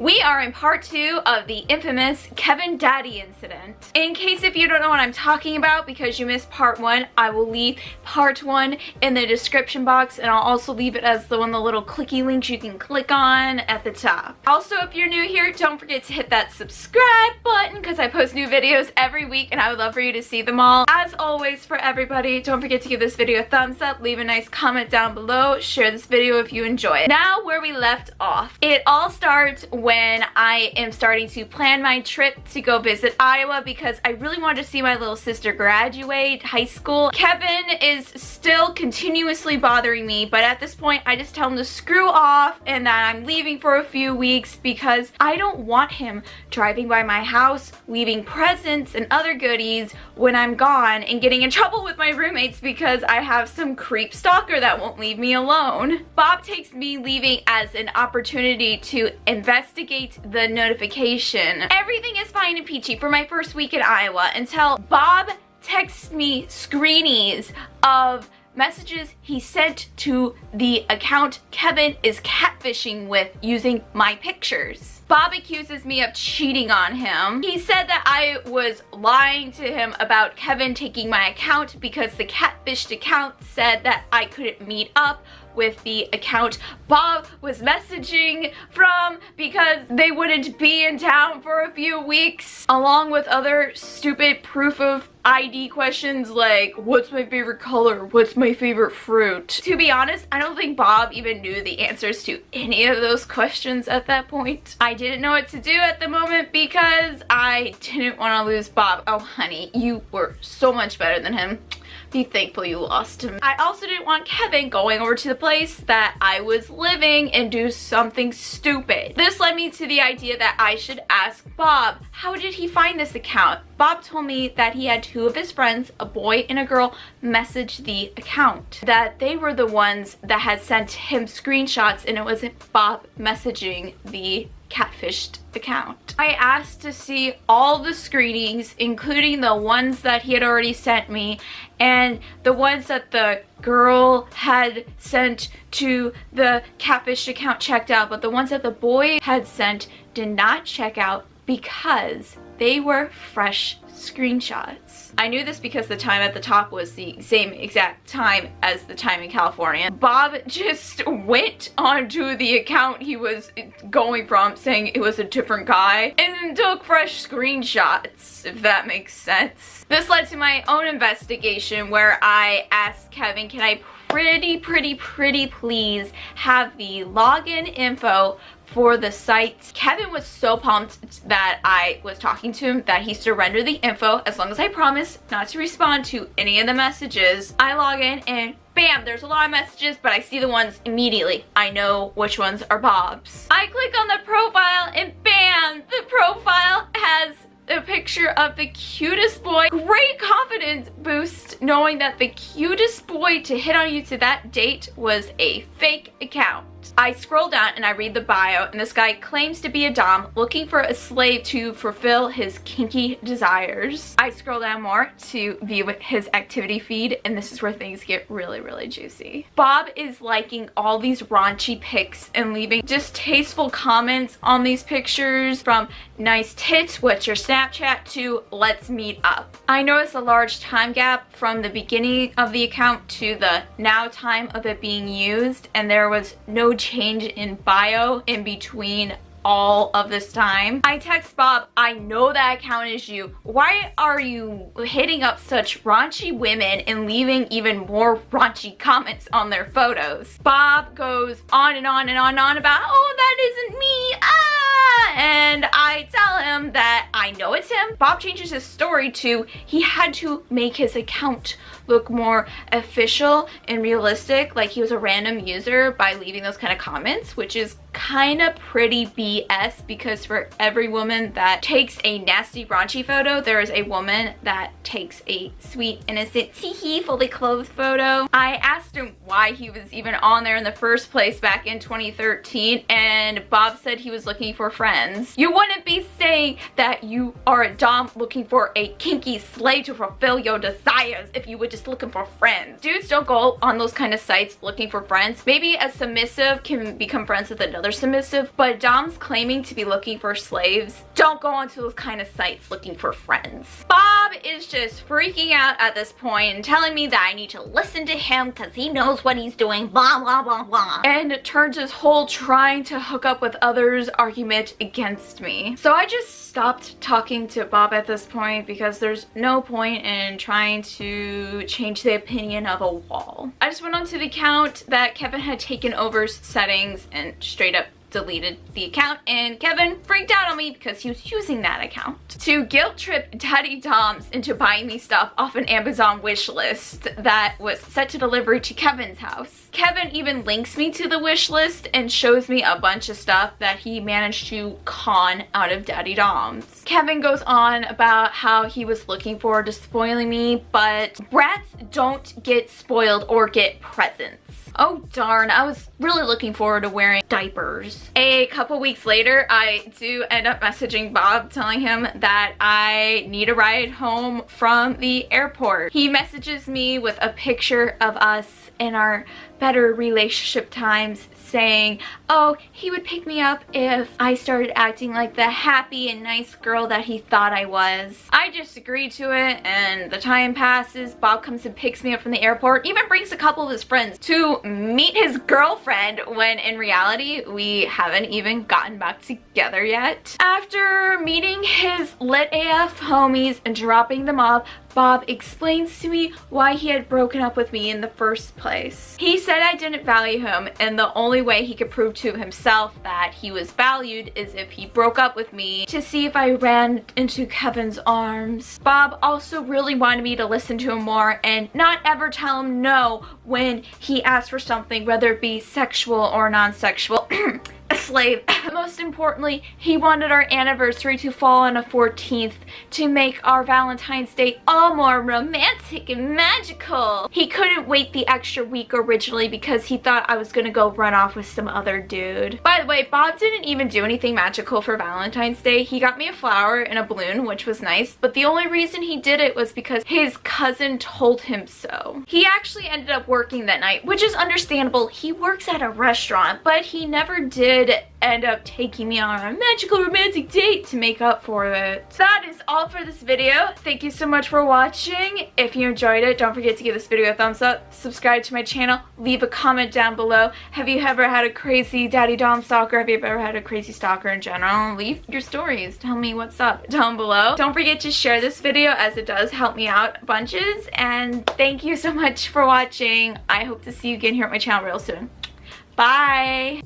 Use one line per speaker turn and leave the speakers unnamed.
We are in part 2 of the infamous Kevin Daddy incident. In case if you don't know what I'm talking about because you missed part 1, I will leave part 1 in the description box, and I'll also leave it as the little clicky links you can click on at the top. Also, if you're new here, don't forget to hit that subscribe button because I post new videos every week and I would love for you to see them all. As always, for everybody, don't forget to give this video a thumbs up, leave a nice comment down below, share this video if you enjoy it. Now, where we left off. It all starts when I am starting to plan my trip to go visit Iowa because I really wanted to see my little sister graduate high school. Kevin is still continuously bothering me, but at this point I just tell him to screw off and that I'm leaving for a few weeks because I don't want him driving by my house, leaving presents and other goodies when I'm gone and getting in trouble with my roommates because I have some creep stalker that won't leave me alone. Bob takes me leaving as an opportunity to investigate the notification. Everything is fine and peachy for my first week in Iowa until Bob texts me screenies of messages he sent to the account Kevin is catfishing with using my pictures. Bob accuses me of cheating on him. He said that I was lying to him about Kevin taking my account because the catfished account said that I couldn't meet up with the account Bob was messaging from because they wouldn't be in town for a few weeks, along with other stupid proof of ID questions like, what's my favorite color? What's my favorite fruit? To be honest, I don't think Bob even knew the answers to any of those questions at that point. I didn't know what to do at the moment because I didn't want to lose Bob. Oh honey, you were so much better than him. Be thankful you lost him. I also didn't want Kevin going over to the place that I was living and do something stupid. This led me to the idea that I should ask Bob, how did he find this account? Bob told me that he had two of his friends, a boy and a girl, message the account. That they were the ones that had sent him screenshots and it wasn't Bob messaging the catfished account. I asked to see all the screenings, including the ones that he had already sent me and the ones that the girl had sent to the catfished account checked out, but the ones that the boy had sent did not check out because they were fresh screenshots. I knew this because the time at the top was the same exact time as the time in California. Bob just went onto the account he was going from, saying it was a different guy, and then took fresh screenshots, if that makes sense. This led to my own investigation where I asked Kevin, can I pretty please have the login info for the site. Kevin was so pumped that I was talking to him that he surrendered the info as long as I promised not to respond to any of the messages. I log in and bam, there's a lot of messages, but I see the ones immediately. I know which ones are Bob's. I click on the profile and bam, the profile has a picture of the cutest boy. Great confidence boost knowing that the cutest boy to hit on you to that date was a fake account. I scroll down and I read the bio, and this guy claims to be a dom looking for a slave to fulfill his kinky desires. I scroll down more to view his activity feed, and this is where things get really juicy. Bob is liking all these raunchy pics and leaving distasteful comments on these pictures, from nice tits, what's your Snapchat, to let's meet up. I noticed a large time gap from the beginning of the account to the now time of it being used, and there was no change in bio in between all of this time. I text Bob, I know that account is you. Why are you hitting up such raunchy women and leaving even more raunchy comments on their photos? Bob goes on and on about, oh, that isn't me, and I tell him that I know it's him. Bob changes his story to he had to make his account look more official and realistic, like he was a random user, by leaving those kind of comments, which is kind of pretty BS because for every woman that takes a nasty raunchy photo, there is a woman that takes a sweet innocent teehee fully clothed photo. I asked him why he was even on there in the first place back in 2013, and Bob said he was looking for friends. You wouldn't be saying that you are a dom looking for a kinky slave to fulfill your desires if you were just looking for friends. Dudes don't go on those kind of sites looking for friends. Maybe a submissive can become friends with another submissive, but doms claiming to be looking for slaves don't go onto those kind of sites looking for friends. Bob is just freaking out at this point and telling me that I need to listen to him because he knows what he's doing, blah blah blah blah, and it turns his whole trying to hook up with others argument against me. So I just stopped talking to Bob at this point because there's no point in trying to change the opinion of a wall. I just went onto the account that Kevin had taken over settings and straight up deleted the account, and Kevin freaked out on me because he was using that account to guilt trip daddy doms into buying me stuff off an Amazon wish list that was set to delivery to Kevin's house. Kevin even links me to the wish list and shows me a bunch of stuff that he managed to con out of daddy doms. Kevin goes on about how he was looking forward to spoiling me, but brats don't get spoiled or get presents. Oh darn, I was really looking forward to wearing diapers. A couple weeks later, I do end up messaging Bob telling him that I need a ride home from the airport. He messages me with a picture of us in our better relationship times, saying, oh, he would pick me up if I started acting like the happy and nice girl that he thought I was. I just agreed to it, and the time passes. Bob comes and picks me up from the airport, even brings a couple of his friends to meet his girlfriend, when in reality we haven't even gotten back together yet. After meeting his lit AF homies and dropping them off, Bob explains to me why he had broken up with me in the first place. He said I didn't value him, and the only way he could prove to himself that he was valued is if he broke up with me to see if I ran into Kevin's arms. Bob also really wanted me to listen to him more and not ever tell him no when he asked for something, whether it be sexual or non-sexual. A slave. Most importantly, he wanted our anniversary to fall on a 14th to make our Valentine's Day all more romantic and magical. He couldn't wait the extra week originally because he thought I was gonna go run off with some other dude. By the way, Bob didn't even do anything magical for Valentine's Day. He got me a flower and a balloon, which was nice, but the only reason he did it was because his cousin told him so. He actually ended up working that night, which is understandable. He works at a restaurant, but he never did end up taking me on a magical romantic date to make up for it. So that is all for this video. Thank you so much for watching. If you enjoyed it, don't forget to give this video a thumbs up, subscribe to my channel, leave a comment down below. Have you ever had a crazy daddy dom stalker? Have you ever had a crazy stalker in general? Leave your stories. Tell me what's up down below. Don't forget to share this video, as it does help me out bunches. And thank you so much for watching. I hope to see you again here at my channel real soon. Bye!